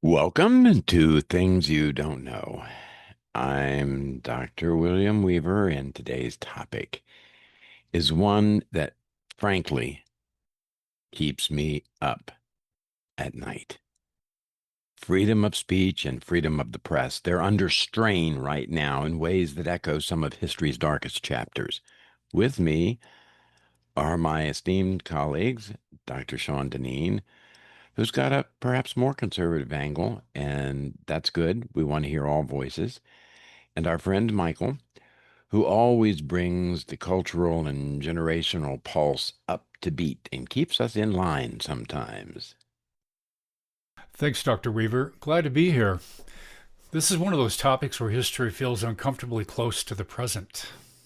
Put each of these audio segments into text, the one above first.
Welcome to Things You Don't Know. I'm Dr. William Weaver, and today's topic is one that, frankly, keeps me up at night. Freedom of speech and freedom of the press, they're under strain right now in ways that echo some of history's darkest chapters. With me are my esteemed colleagues, Dr. Sean Deneen, who's got a perhaps more conservative angle, and that's good. We want to hear all voices. And our friend Michael, who always brings the cultural and generational pulse up to beat and keeps us in line sometimes. Thanks, Dr. Weaver. Glad to be here. This is one of those topics where history feels uncomfortably close to the present.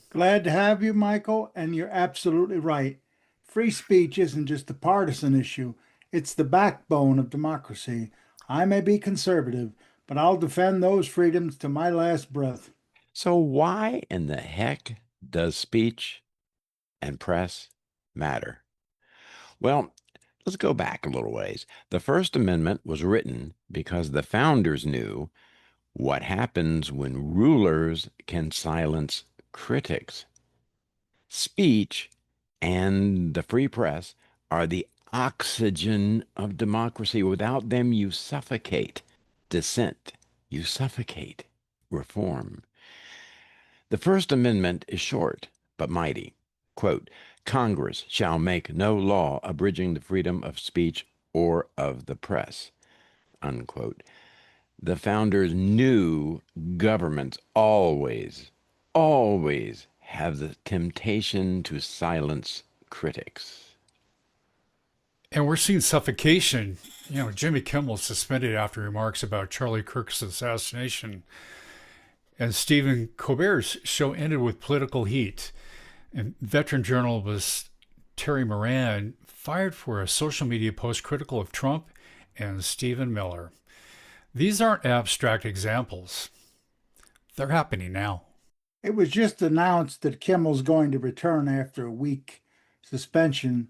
Glad to have you, Michael, and you're absolutely right. Free speech isn't just a partisan issue, it's the backbone of democracy. I may be conservative, but I'll defend those freedoms to my last breath. So, why in the heck does speech and press matter? Well, let's go back a little ways. The First Amendment was written because the founders knew what happens when rulers can silence critics. Speech and the free press are the oxygen of democracy. Without them, you suffocate dissent, you suffocate reform. The First Amendment is short but mighty. Quote, Congress shall make no law abridging the freedom of speech or of the press. Unquote. The founders knew governments always have the temptation to silence critics. And we're seeing suffocation. Jimmy Kimmel suspended after remarks about Charlie Kirk's assassination. And Stephen Colbert's show ended with political heat. And veteran journalist Terry Moran fired for a social media post critical of Trump and Stephen Miller. These aren't abstract examples. They're happening now. It was just announced that Kimmel's going to return after a week suspension.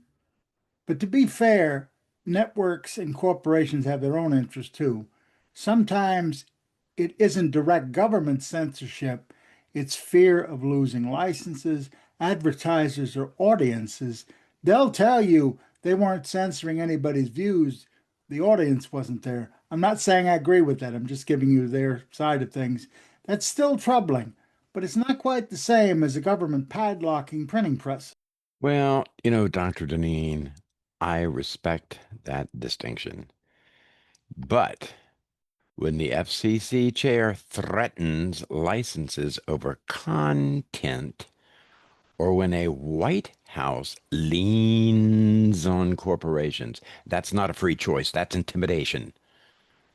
But to be fair, networks and corporations have their own interests too. Sometimes it isn't direct government censorship, it's fear of losing licenses, advertisers, or audiences. They'll tell you they weren't censoring anybody's views, the audience wasn't there. I'm not saying I agree with that, I'm just giving you their side of things. That's still troubling, but it's not quite the same as a government padlocking printing press. Well, Dr. Deneen, I respect that distinction. But when the FCC chair threatens licenses over content, or when a White House leans on corporations, that's not a free choice, that's intimidation.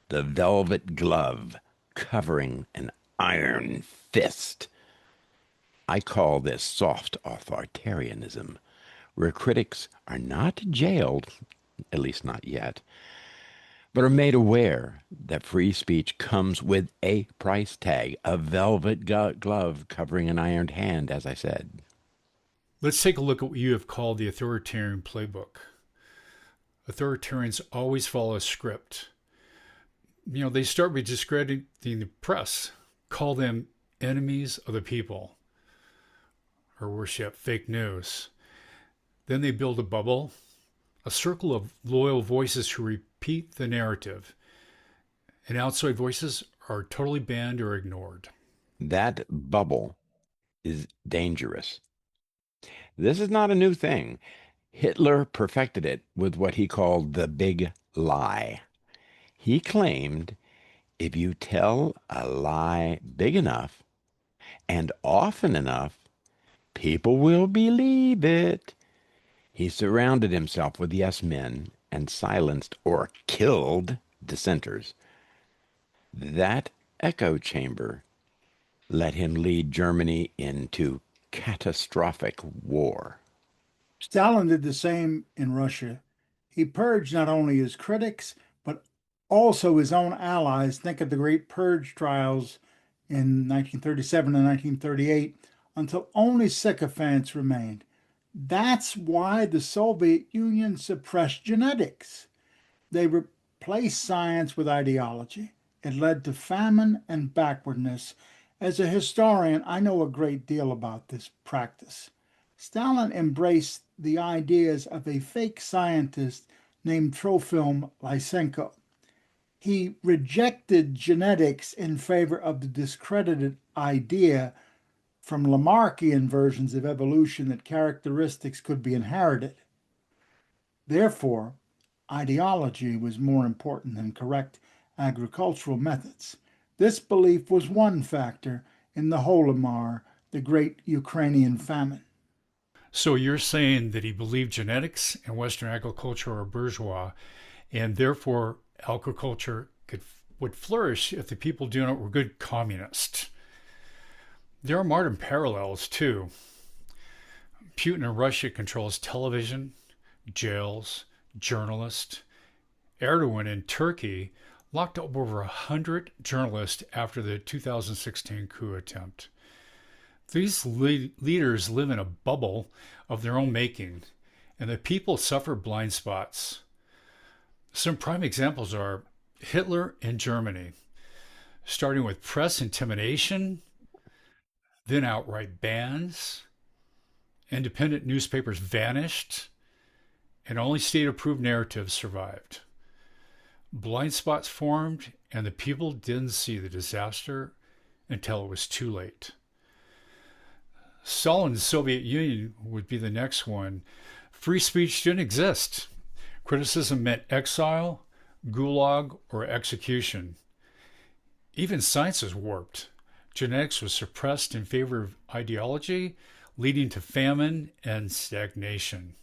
The velvet glove covering an iron fist. I call this soft authoritarianism, where critics are not jailed, at least not yet, but are made aware that free speech comes with a price tag, a velvet glove covering an ironed hand, as I said. Let's take a look at what you have called the authoritarian playbook. Authoritarians always follow a script. They start by discrediting the press, call them enemies of the people, or worse yet, fake news. Then they build a bubble, a circle of loyal voices who repeat the narrative, and outside voices are totally banned or ignored. That bubble is dangerous. This is not a new thing. Hitler perfected it with what he called the big lie. He claimed if you tell a lie big enough and often enough, people will believe it. He surrounded himself with yes men and silenced or killed dissenters. That echo chamber let him lead Germany into catastrophic war. Stalin did the same in Russia. He purged not only his critics, but also his own allies. Think of the Great Purge trials in 1937 and 1938, until only sycophants remained. That's why the Soviet Union suppressed genetics. They replaced science with ideology. It led to famine and backwardness. As a historian, I know a great deal about this practice. Stalin embraced the ideas of a fake scientist named Trofim Lysenko. He rejected genetics in favor of the discredited idea from Lamarckian versions of evolution that characteristics could be inherited. Therefore, ideology was more important than correct agricultural methods. This belief was one factor in the Holodomor, the great Ukrainian famine. So you're saying that he believed genetics and Western agriculture are bourgeois, and therefore agriculture would flourish if the people doing it were good communists. There are modern parallels too. Putin in Russia controls television, jails, journalists. Erdogan in Turkey locked up over 100 journalists after the 2016 coup attempt. These leaders live in a bubble of their own making, and the people suffer blind spots. Some prime examples are Hitler in Germany, starting with press intimidation, then outright bans. Independent newspapers vanished, and only state approved narratives survived. Blind spots formed, and the people didn't see the disaster until it was too late. Stalin's Soviet Union would be the next one. Free speech didn't exist. Criticism meant exile, gulag, or execution. Even science was warped. Genetics was suppressed in favor of ideology, leading to famine and stagnation.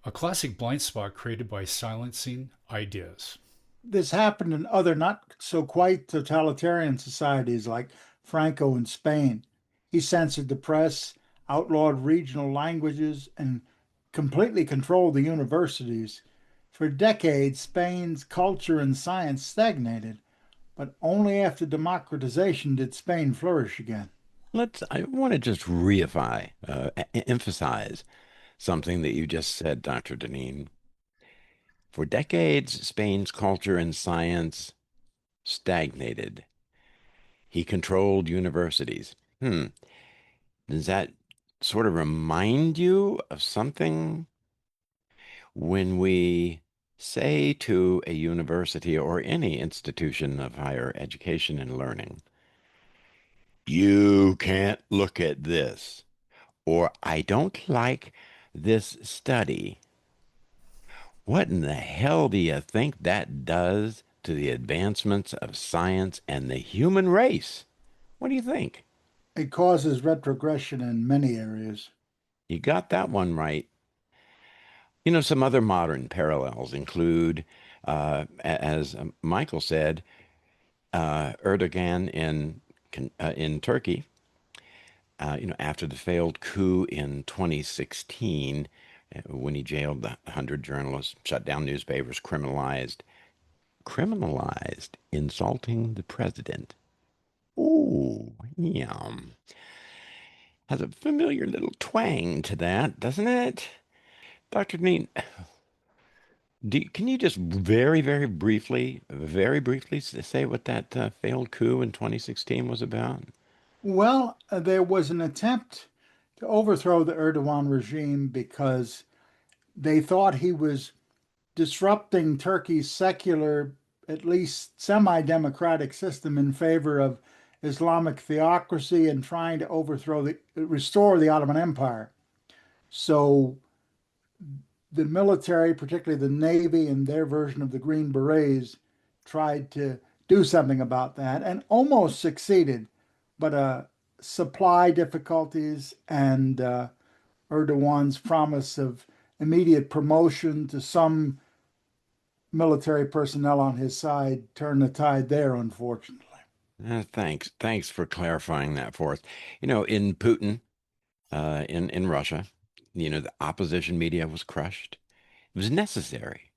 A classic blind spot created by silencing ideas. This happened in other not so quite totalitarian societies like Franco in Spain. He censored the press, outlawed regional languages, and completely controlled the universities. For decades, Spain's culture and science stagnated, but only after democratization did Spain flourish again. I want to just emphasize something that you just said, Dr. Deneen. For decades, Spain's culture and science stagnated. He controlled universities. Does that sort of remind you of something when we say to a university or any institution of higher education and learning, you can't look at this, or I don't like this study? What in the hell do you think that does to the advancements of science and the human race? What do you think? It causes retrogression in many areas. You got that one right. Some other modern parallels include, as Michael said, Erdogan in Turkey. After the failed coup in 2016, when he jailed the 100 journalists, shut down newspapers, criminalized insulting the president. Ooh, yum. Has a familiar little twang to that, doesn't it? Dr. Neen, can you just very briefly say what that failed coup in 2016 was about? Well, there was an attempt to overthrow the Erdogan regime because they thought he was disrupting Turkey's secular, at least semi democratic system in favor of Islamic theocracy and trying to restore the Ottoman Empire. So the military, particularly the Navy and their version of the Green Berets, tried to do something about that and almost succeeded. But supply difficulties and Erdogan's promise of immediate promotion to some military personnel on his side turned the tide there, unfortunately. Thanks for clarifying that for us. In Putin, in Russia, the opposition media was crushed. It was necessary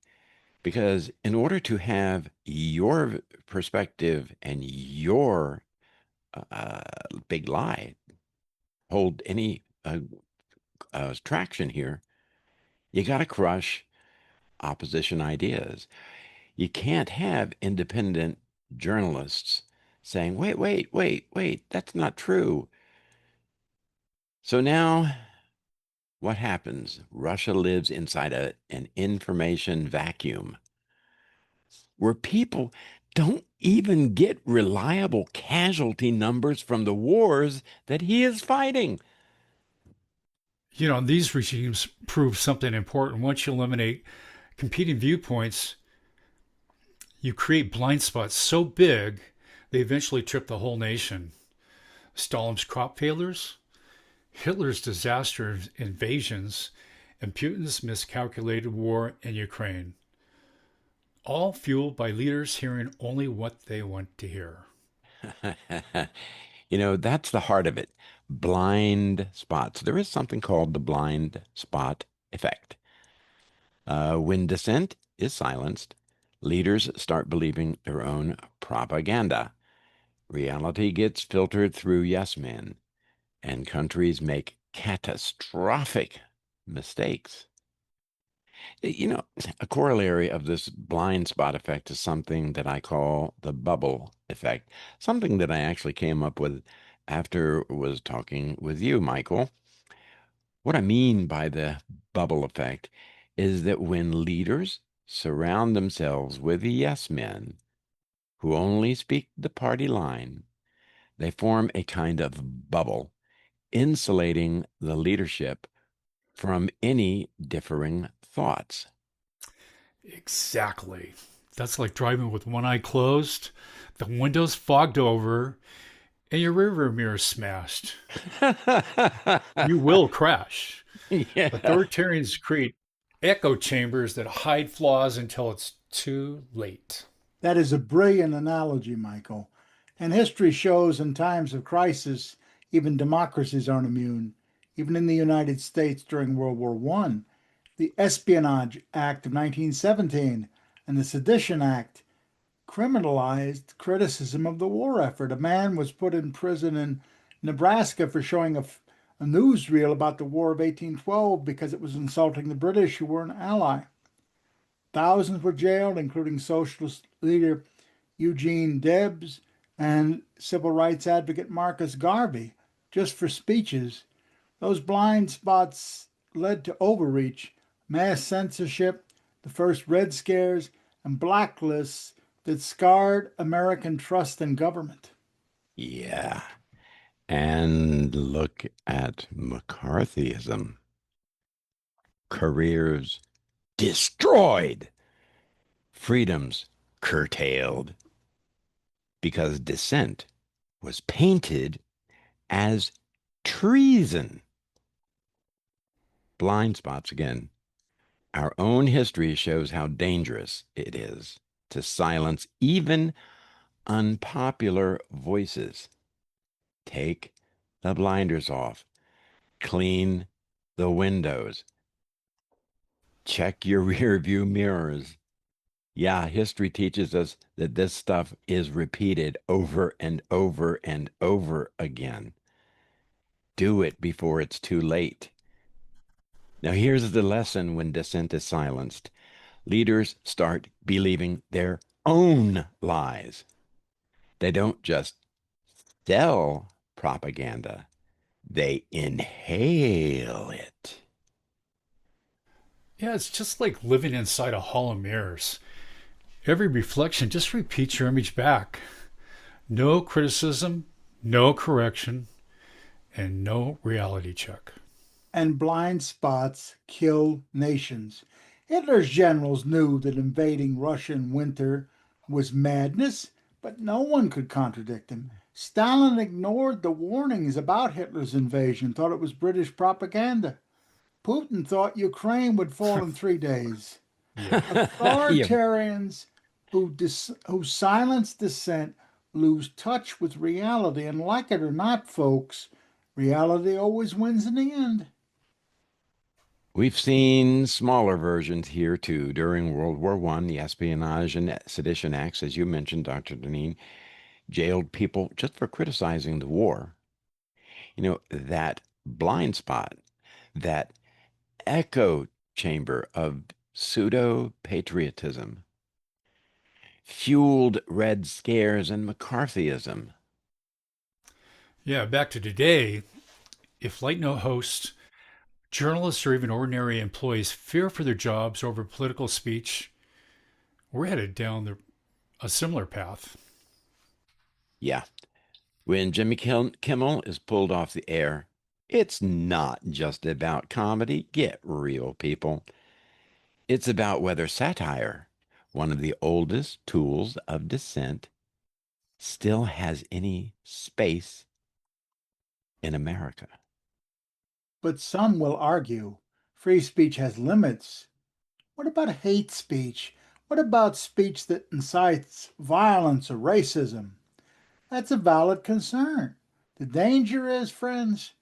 because in order to have your perspective and your uh, big lie hold any traction here, you got to crush opposition ideas. You can't have independent journalists saying, wait, that's not true. So now what happens? Russia lives inside an information vacuum where people don't even get reliable casualty numbers from the wars that he is fighting. These regimes prove something important. Once you eliminate competing viewpoints, you create blind spots so big they eventually trip the whole nation. Stalin's crop failures, Hitler's disaster invasions, and Putin's miscalculated war in Ukraine. All fueled by leaders hearing only what they want to hear. That's the heart of it. Blind spots. There is something called the blind spot effect. When dissent is silenced, leaders start believing their own propaganda. Reality gets filtered through yes men, and countries make catastrophic mistakes. You know, a corollary of this blind spot effect is something that I call the bubble effect, something that I actually came up with after was talking with you, Michael. What I mean by the bubble effect is that when leaders surround themselves with yes men who only speak the party line, they form a kind of bubble, insulating the leadership from any differing thoughts. Exactly. That's like driving with one eye closed, the windows fogged over, and your rearview mirror smashed. You will crash. Yeah. Authoritarians create echo chambers that hide flaws until it's too late. That is a brilliant analogy, Michael. And history shows in times of crisis, even democracies aren't immune. Even in the United States during World War I, the Espionage Act of 1917 and the Sedition Act criminalized criticism of the war effort. A man was put in prison in Nebraska for showing a newsreel about the War of 1812 because it was insulting the British, who were an ally. Thousands were jailed, including socialist leader Eugene Debs and civil rights advocate Marcus Garvey, just for speeches. Those blind spots led to overreach, mass censorship, the first Red Scares, and blacklists that scarred American trust in government. Yeah. And look at McCarthyism. Careers destroyed, freedoms curtailed because dissent was painted as treason. Blind spots again. Our own history shows how dangerous it is to silence even unpopular voices. Take the blinders off, clean the windows, check your rear view mirrors. Yeah, history teaches us that this stuff is repeated over and over and over again. Do it before it's too late. Now, here's the lesson when dissent is silenced. Leaders start believing their own lies. They don't just sell propaganda, they inhale it. Yeah, it's just like living inside a hall of mirrors. Every reflection just repeats your image back. No criticism, no correction, and no reality check. And blind spots kill nations. Hitler's generals knew that invading Russia in winter was madness, but no one could contradict him. Stalin ignored the warnings about Hitler's invasion, thought it was British propaganda. Putin thought Ukraine would fall in 3 days. Yeah, Authoritarians who silence dissent lose touch with reality, and like it or not, folks, reality always wins in the end. we've seen smaller versions here too. During World War I, the Espionage and Sedition Acts, as you mentioned, Dr. Deneen, jailed people just for criticizing the war. That blind spot, that echo chamber of pseudo patriotism fueled Red Scares and McCarthyism. Yeah, back to today, if late note hosts, journalists, or even ordinary employees fear for their jobs over political speech, we're headed down a similar path. Yeah, when Jimmy Kimmel is pulled off the air, it's not just about comedy. Get real, people. It's about whether satire, one of the oldest tools of dissent, still has any space in America. But some will argue free speech has limits. What about hate speech? What about speech that incites violence or racism? That's a valid concern. The danger is, friends,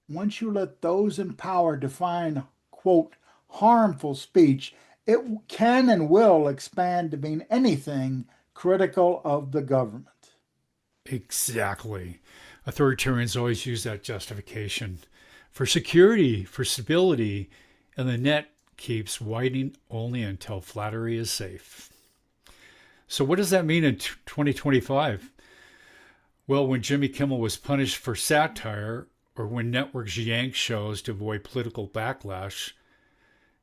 once you let those in power define, quote, harmful speech, it can and will expand to mean anything critical of the government. Exactly. Authoritarians always use that justification for security, for stability, and the net keeps widening only until flattery is safe. So, what does that mean in 2025? Well, when Jimmy Kimmel was punished for satire, or when networks yank shows to avoid political backlash,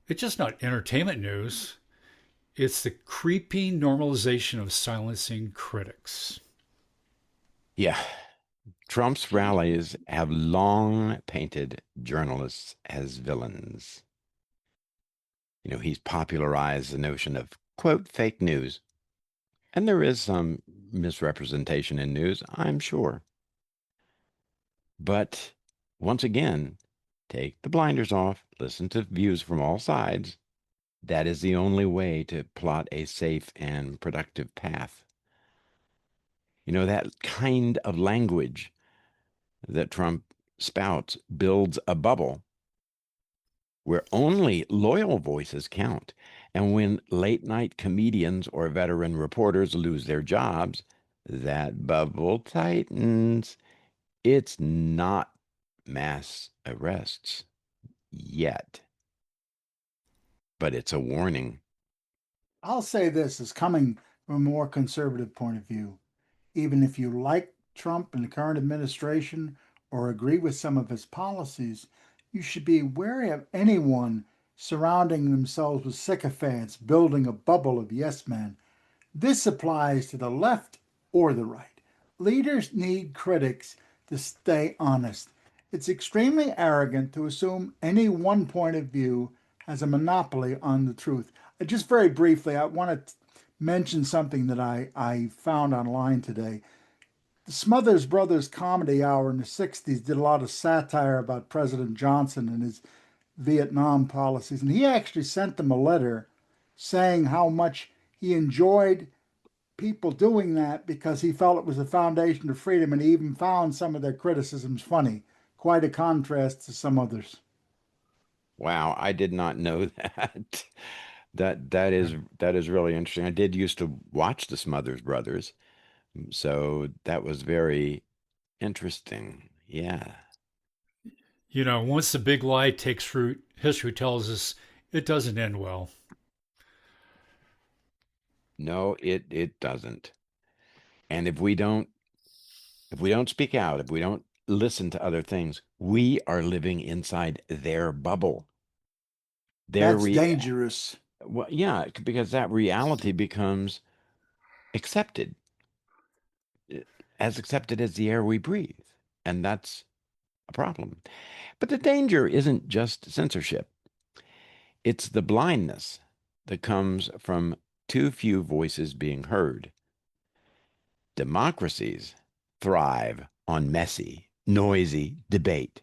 it's just not entertainment news. It's the creeping normalization of silencing critics. Yeah, Trump's rallies have long painted journalists as villains. He's popularized the notion of, quote, fake news. And there is some misrepresentation in news, I'm sure. But once again, take the blinders off, listen to views from all sides. That is the only way to plot a safe and productive path. That kind of language that Trump spouts builds a bubble where only loyal voices count. And when late night comedians or veteran reporters lose their jobs, that bubble tightens. It's not mass arrests yet, but it's a warning. I'll say this as coming from a more conservative point of view. Even if you like Trump and the current administration or agree with some of his policies, you should be wary of anyone surrounding themselves with sycophants, building a bubble of yes men. This applies to the left or the right. Leaders need critics to stay honest. It's extremely arrogant to assume any one point of view has a monopoly on the truth. Just very briefly, I want to mention something that I found online today. The Smothers Brothers Comedy Hour in the 60s did a lot of satire about President Johnson and his Vietnam policies. And he actually sent them a letter saying how much he enjoyed people doing that because he felt it was the foundation of freedom, and he even found some of their criticisms funny. Quite a contrast to some others. Wow, I did not know that. That is really interesting. I did used to watch the Smothers Brothers, so that was very interesting. Yeah. Once the big lie takes root, history tells us it doesn't end well. No, it doesn't. And if we don't speak out, if we don't listen to other things, we are living inside their bubble. Their That's re dangerous. Well, yeah, because that reality becomes accepted, as accepted as the air we breathe. And that's a problem. But the danger isn't just censorship. It's the blindness that comes from too few voices being heard. Democracies thrive on messy, noisy debate.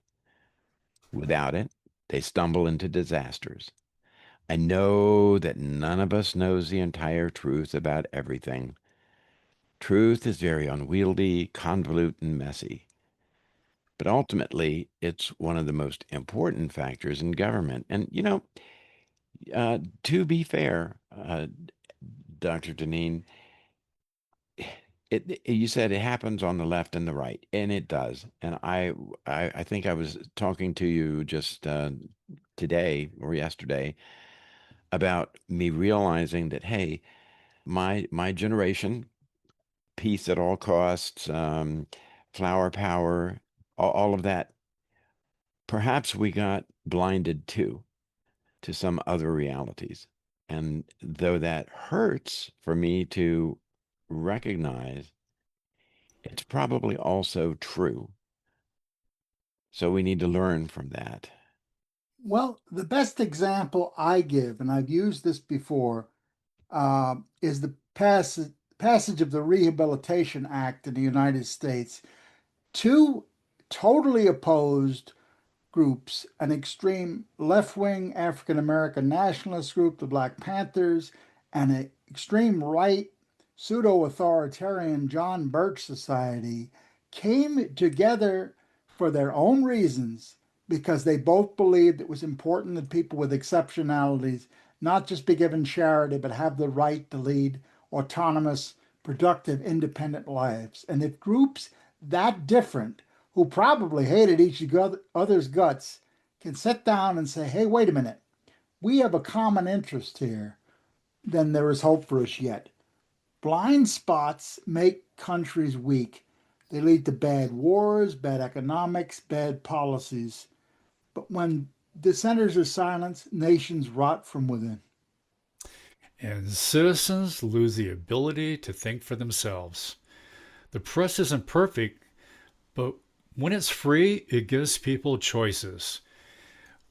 Without it, they stumble into disasters. I know that none of us knows the entire truth about everything. Truth is very unwieldy, convoluted, and messy. But ultimately, it's one of the most important factors in government. And, to be fair, Dr. Deneen, you said it happens on the left and the right, and it does. And I think I was talking to you just today or yesterday about me realizing that, hey, My generation, peace at all costs, flower power, all of that. Perhaps we got blinded too to some other realities. And though that hurts for me to recognize, it's probably also true. So we need to learn from that. Well, the best example I give, and I've used this before, is the passage of the Rehabilitation Act in the United States. Two totally opposed groups, an extreme left wing African American nationalist group, the Black Panthers, and an extreme right pseudo authoritarian John Birch Society, came together for their own reasons because they both believed it was important that people with exceptionalities not just be given charity, but have the right to lead autonomous, productive, independent lives. And if groups that different who probably hated each other's guts can sit down and say, hey, wait a minute, we have a common interest here, then there is hope for us yet. Blind spots make countries weak. They lead to bad wars, bad economics, bad policies. But when dissenters are silenced, nations rot from within. And citizens lose the ability to think for themselves. The press isn't perfect, but when it's free, it gives people choices.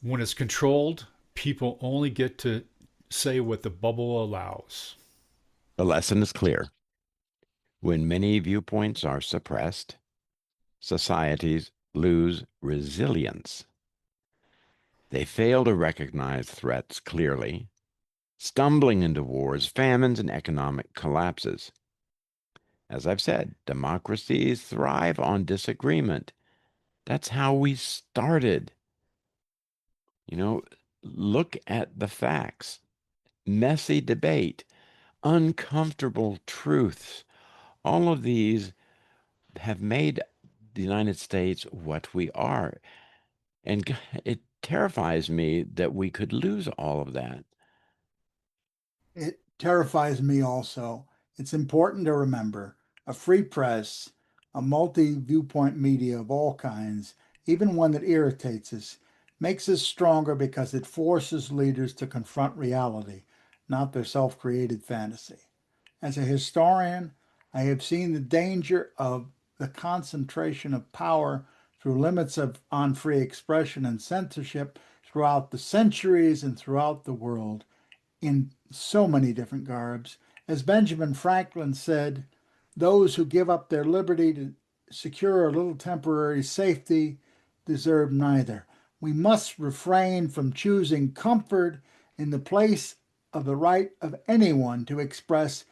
When it's controlled, people only get to say what the bubble allows. The lesson is clear. When many viewpoints are suppressed, societies lose resilience. They fail to recognize threats clearly, stumbling into wars, famines, and economic collapses. As I've said, democracies thrive on disagreement. That's how we started. You know, look at the facts. Messy debate, uncomfortable truths. All of these have made the United States what we are. And it terrifies me that we could lose all of that. It terrifies me also. It's important to remember a free press, a multi viewpoint media of all kinds, even one that irritates us, makes us stronger because it forces leaders to confront reality, not their self created fantasy. As a historian, I have seen the danger of the concentration of power through limits on free expression and censorship throughout the centuries and throughout the world in so many different garbs. As Benjamin Franklin said, those who give up their liberty to secure a little temporary safety deserve neither. We must refrain from choosing comfort in the place of the right of anyone to express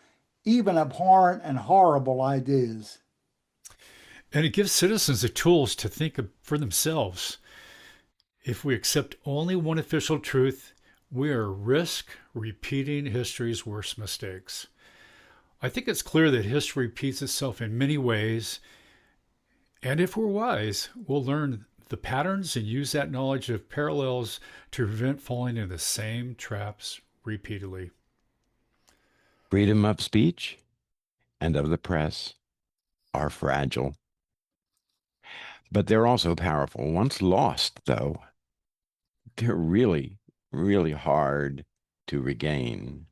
even abhorrent and horrible ideas. And it gives citizens the tools to think for themselves. If we accept only one official truth, we are at risk repeating history's worst mistakes. I think it's clear that history repeats itself in many ways, and if we're wise, we'll learn the patterns and use that knowledge of parallels to prevent falling into the same traps repeatedly. Freedom of speech and of the press are fragile, but they're also powerful. Once lost, though, they're really, really hard to regain.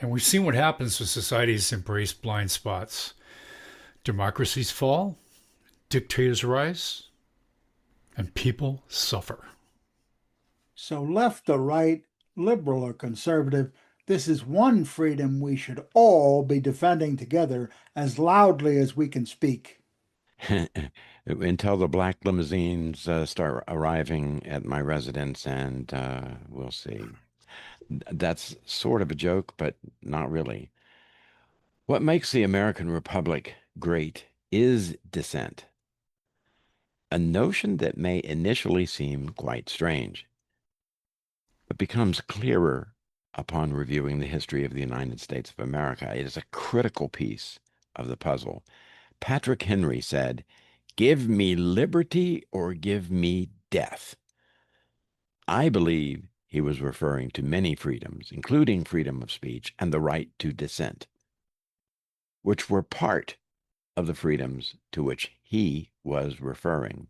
And we've seen what happens when societies embrace blind spots. Democracies fall, dictators rise, and people suffer. So, left or right, liberal or conservative, this is one freedom we should all be defending together as loudly as we can speak. Until the black limousines start arriving at my residence, and we'll see. That's sort of a joke, but not really. What makes the American Republic great is dissent, a notion that may initially seem quite strange, but becomes clearer upon reviewing the history of the United States of America. It is a critical piece of the puzzle. Patrick Henry said, "Give me liberty or give me death." I believe he was referring to many freedoms, including freedom of speech and the right to dissent, which were part of the freedoms to which he was referring.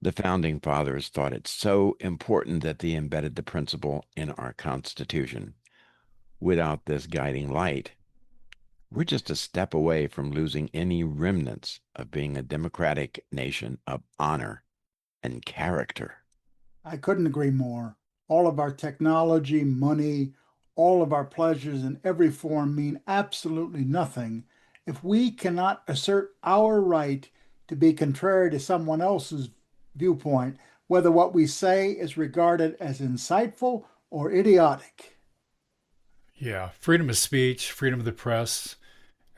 The founding fathers thought it so important that they embedded the principle in our Constitution. Without this guiding light, we're just a step away from losing any remnants of being a democratic nation of honor and character. I couldn't agree more. All of our technology, money, all of our pleasures in every form mean absolutely nothing if we cannot assert our right to be contrary to someone else's viewpoint, whether what we say is regarded as insightful or idiotic. Yeah, freedom of speech, freedom of the press,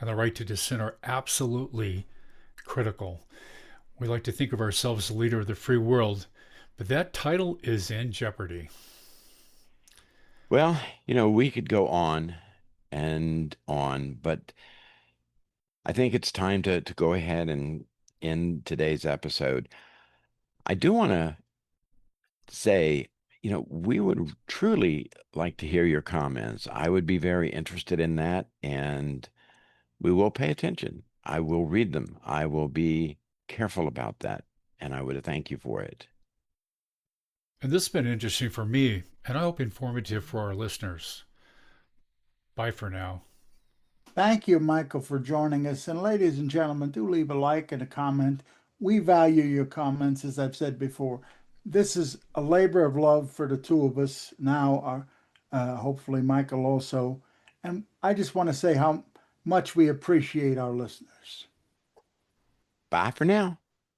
and the right to dissent are absolutely critical. We like to think of ourselves as the leader of the free world, but that title is in jeopardy. Well, we could go on and on, but I think it's time to go ahead and end today's episode. I do want to say, we would truly like to hear your comments. I would be very interested in that, and we will pay attention. I will read them. I will be careful about that, and I would thank you for it. And this has been interesting for me, and I hope informative for our listeners. Bye for now. Thank you, Michael, for joining us. And ladies and gentlemen, do leave a like and a comment. We value your comments, as I've said before. This is a labor of love for the two of us now, hopefully, Michael also. And I just want to say how much we appreciate our listeners. Bye for now.